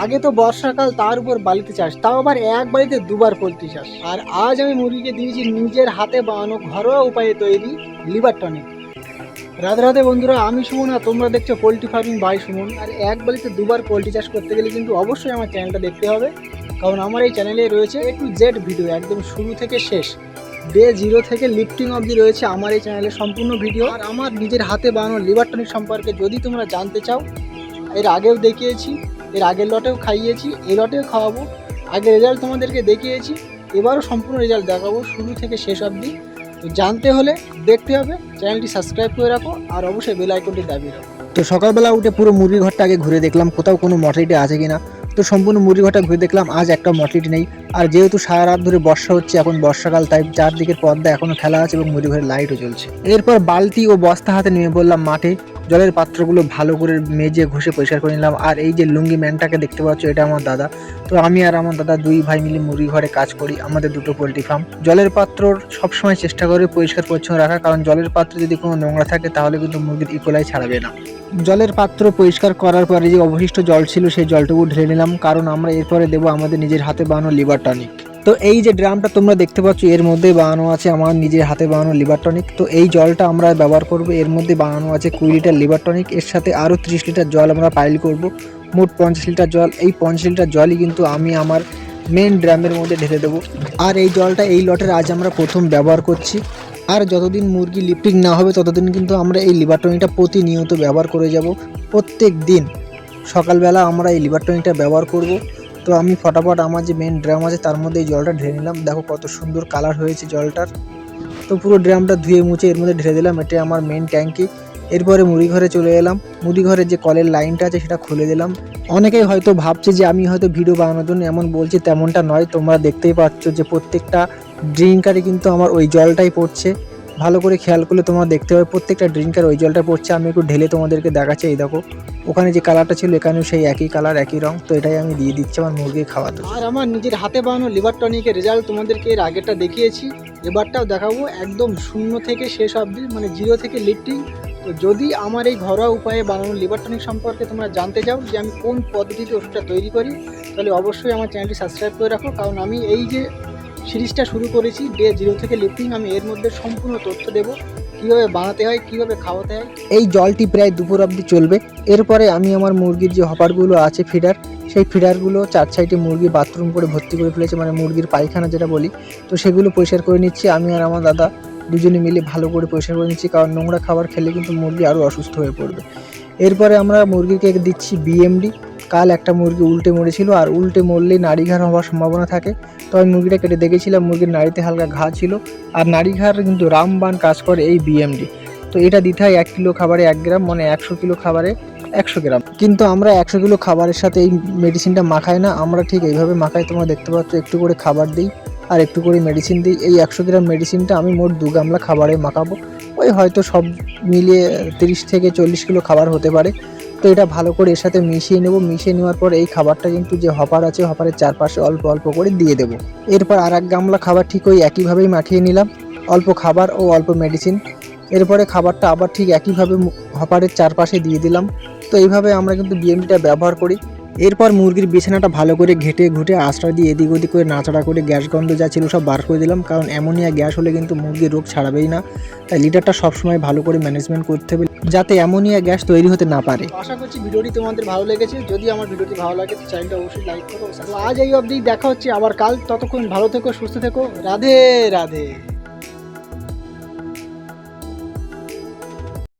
আগে তো বর্ষাকাল, তার উপর বালিতে চাষ, তাও আবার এক বাড়িতে দুবার পোল্ট্রি চাষ। আর আজ আমি মুরগিকে দিয়েছি নিজের হাতে বানানো ঘরোয়া উপায়ে তৈরি লিভার টনিক। রাধে রাধে বন্ধুরা, আমি সুমন আর তোমরা দেখছো পোল্ট্রি ফার্মিং বাই সুমন। আর এক বাড়িতে দুবার পোল্ট্রি চাষ করতে গেলে কিন্তু অবশ্যই আমার চ্যানেলটা দেখতে হবে, কারণ আমার এই চ্যানেলে রয়েছে A to Z ভিডিও, একদম শুরু থেকে শেষ, ডে 0 থেকে লিফটিং অবধি রয়েছে আমার এই চ্যানেলে সম্পূর্ণ ভিডিও। আর আমার নিজের হাতে বানানো লিভার টনিক সম্পর্কে যদি তোমরা জানতে চাও, এর আগেও দেখিয়েছি, এর আগের লটেও খাইয়েছি, এই লটেও খাওয়াবো। আগের রেজাল্ট তোমাদেরকে দেখিয়েছি, এবারও সম্পূর্ণ রেজাল্ট দেখাবো শুরু থেকে শেষ অবধি। তো জানতে হলে দেখতে হবে, চ্যানেলটি সাবস্ক্রাইব করে রাখো আর অবশ্যই বেল আইকনটি দাবিয়ে রাখো। তো সকালবেলা উঠে পুরো মুরগির ঘরটা আগে ঘুরে দেখলাম কোথাও কোনো মর্টালিটি আছে কিনা। তো সম্পূর্ণ মুরগি ঘরটা ঘুরে দেখলাম আজ একটা মর্টালিটি নেই। আর যেহেতু সারা রাত ধরে বর্ষা হচ্ছে, এখন বর্ষাকাল, তাই চারদিকের পর্দা এখনো খেলা আছে এবং মুরগি ঘরের লাইটও জ্বলছে। এরপর বালতি ও বস্তা হাতে নেমে পড়লাম মাঠে। জলের পাত্রগুলো ভালো করে মেজে ঘষে পরিষ্কার করে নিলাম। আর এই যে লুঙ্গি ম্যানটাকে দেখতে পাচ্ছ, এটা আমার দাদা। তো আমি আর আমার দাদা দুই ভাই মিলে মুরগি ঘরে কাজ করি, আমাদের দুটো পোল্ট্রি ফার্ম। জলের পাত্র সবসময় চেষ্টা করে পরিষ্কার পরিচ্ছন্ন রাখা, কারণ জলের পাত্রে যদি কোনো নোংরা থাকে তাহলে কিন্তু মুরগির ইকোলাই ছাড়াবে না। জলের পাত্র পরিষ্কার করার পরে যে অবশিষ্ট জল ছিল সেই জলটুকু ঢেলে নিলাম, কারণ আমরা এরপরে দেবো আমাদের নিজের হাতে বানানো লিভার টনিক। তো এই যে ড্রামটা তোমরা দেখতে পাচ্ছ, এর মধ্যে বানানো আছে আমার নিজের হাতে বানানো লিভার টনিক। তো এই জলটা আমরা ব্যবহার করব, এর মধ্যে বানানো আছে 20 লিটার লিভার টনিক, এর সাথে আরও 30 লিটার জল আমরা পাইল করব, মোট 50 লিটার জল। এই 50 লিটার জলই কিন্তু আমি আমার মেন ড্রামের মধ্যে ঢেলে দেবো। আর এই জলটা এই লটের আজ আমরা প্রথম ব্যবহার করছি। আর যতদিন মুরগি লিফটিং না হবে ততদিন কিন্তু আমরা এই লিভার টনিকটা প্রতিনিয়ত ব্যবহার করে যাব। প্রত্যেক দিন সকালবেলা আমরা এই লিভার টনিকটা ব্যবহার করব। তো আমি ফটাফট আমার যে মেন ড্রাম আছে তার মধ্যে এই জলটা ঢেলে নিলাম। দেখো কত সুন্দর কালার হয়েছে জলটার। তো পুরো ড্রামটা ধুয়ে মুছে এর মধ্যে ঢেলে দিলাম, এটা আমার মেন ট্যাঙ্কি। এরপরে মুরগি ঘরে চলে এলাম, মুরগি ঘরে যে কলের লাইনটা আছে সেটা খুলে দিলাম। অনেকেই হয়তো ভাবছে যে আমি হয়তো ভিডিও বানানোর জন্য এমন বলছি, তেমনটা নয়। তোমরা দেখতেই পাচ্ছ যে প্রত্যেকটা ড্রিঙ্কারে কিন্তু আমার ওই জলটাই পড়ছে। ভালো করে খেয়াল করলে তোমরা দেখতে পাবে প্রত্যেকটা ড্রিঙ্কার ওই জলটা পড়ছে। আমি একটু ঢেলে তোমাদেরকে দেখাচ্ছি। এই দেখো ওখানে যে কালারটা ছিল এখানেও সেই একই কালার, একই রং। তো এটাই আমি দিয়ে দিচ্ছি আমার মুরগি খাওয়াতে। আর আমার নিজের হাতে বানানো লিভার টনিকের রেজাল্ট তোমাদেরকে এর আগেরটা দেখিয়েছি, এবারটাও দেখাবো একদম শূন্য থেকে শেষ অবধি, মানে 0 থেকে লিফটিং। তো যদি আমার এই ঘরোয়া উপায়ে বানানো লিভার টনিক সম্পর্কে তোমরা জানতে চাও যে আমি কোন পদ্ধতিতে ওষুধটা তৈরি করি, তাহলে অবশ্যই আমার চ্যানেলটি সাবস্ক্রাইব করে রাখো, কারণ আমি এই যে সিরিজটা শুরু করেছি ডে 0 থেকে লিফটিং, আমি এর মধ্যে সম্পূর্ণ তথ্য দেবো কীভাবে বানাতে হয়, কীভাবে খাওয়াতে হয়। এই জলটি প্রায় দুপুর অবধি চলবে। এরপরে আমি আমার মুরগির যে হপারগুলো আছে ফিডার, সেই ফিডারগুলো 4 সাইডে মুরগি বাথরুম করে ভর্তি করে ফেলেছে, মানে মুরগির পায়খানা যেটা বলি। তো সেগুলো পরিষ্কার করে নিচ্ছি আমি আর আমার দাদা দুজনে মিলে ভালো করে পরিষ্কার করে নিচ্ছি, কারণ নোংরা খাবার খেলে কিন্তু মুরগি আরও অসুস্থ হয়ে পড়বে। এরপরে আমরা মুরগিকে দিচ্ছি বিএমডি। কাল একটা মুরগি উল্টে মরেছিল, আর উল্টে মরলেই নাড়িঘাড় হওয়ার সম্ভাবনা থাকে। তো আমি মুরগিটা কেটে দেখেছিলাম, মুরগির নাড়িতে হালকা ঘা ছিল, আর নাড়িঘাড় কিন্তু রামবান কাজ করে এই বিএমডি। তো এটা দিতে হয় 1 কিলো খাবারে 1 গ্রাম, মানে 100 কিলো খাবারে 100 গ্রাম। কিন্তু আমরা 100 কিলো খাবারের সাথে এই মেডিসিনটা মাখাই না, আমরা ঠিক এইভাবে মাখাই। তোমরা দেখতে পাচ্ছ একটু করে খাবার দিই আর একটু করে মেডিসিন দিই। এই 100 গ্রাম মেডিসিনটা আমি মোট 2 গামলা খাবারে মাখাবো। ওই হয়তো সব মিলিয়ে 30 থেকে 40 কিলো খাবার হতে পারে। তো এটা ভালো করে এর সাথে মিশিয়ে নেব। মিশিয়ে নেওয়ার পর এই খাবারটা কিন্তু যে হপার আছে, হপারের চারপাশে অল্প অল্প করে দিয়ে দেবো। এরপর আর 1 গামলা খাবার ঠিক ওই একইভাবেই মাখিয়ে নিলাম, অল্প খাবার ও অল্প মেডিসিন। এরপরে খাবারটা আবার ঠিক একইভাবে হপারের চারপাশে দিয়ে দিলাম। তো এইভাবে আমরা কিন্তু বিএমডিটা ব্যবহার করি। এরপর মুরগির বিছানাটা ভালো করে ঘেটে ঘুটে আশ্রয় দিয়ে এদিক ওদিক করে নাড়াচাড়া করে গ্যাস গন্ধ যা ছিল সব বার করে দিলাম, কারণ অ্যামোনিয়া গ্যাস হলে কিন্তু মুরগির রোগ ছাড়াবেই না। তাই লিটারটা সবসময় ভালো করে ম্যানেজমেন্ট করতে হবে যাতে অ্যামোনিয়া গ্যাস তৈরি হতে না পারে। আশা করছি ভিডিওটি তোমাদের ভালো লেগেছে। যদি আমার ভিডিওটি ভালো লাগে তো চ্যানেলটা অবশ্যই লাইক করো। আজ এই অবধি, দেখা হচ্ছে আবার কাল। ততক্ষণ ভালো থেকো, সুস্থ থেকো। রাধে রাধে।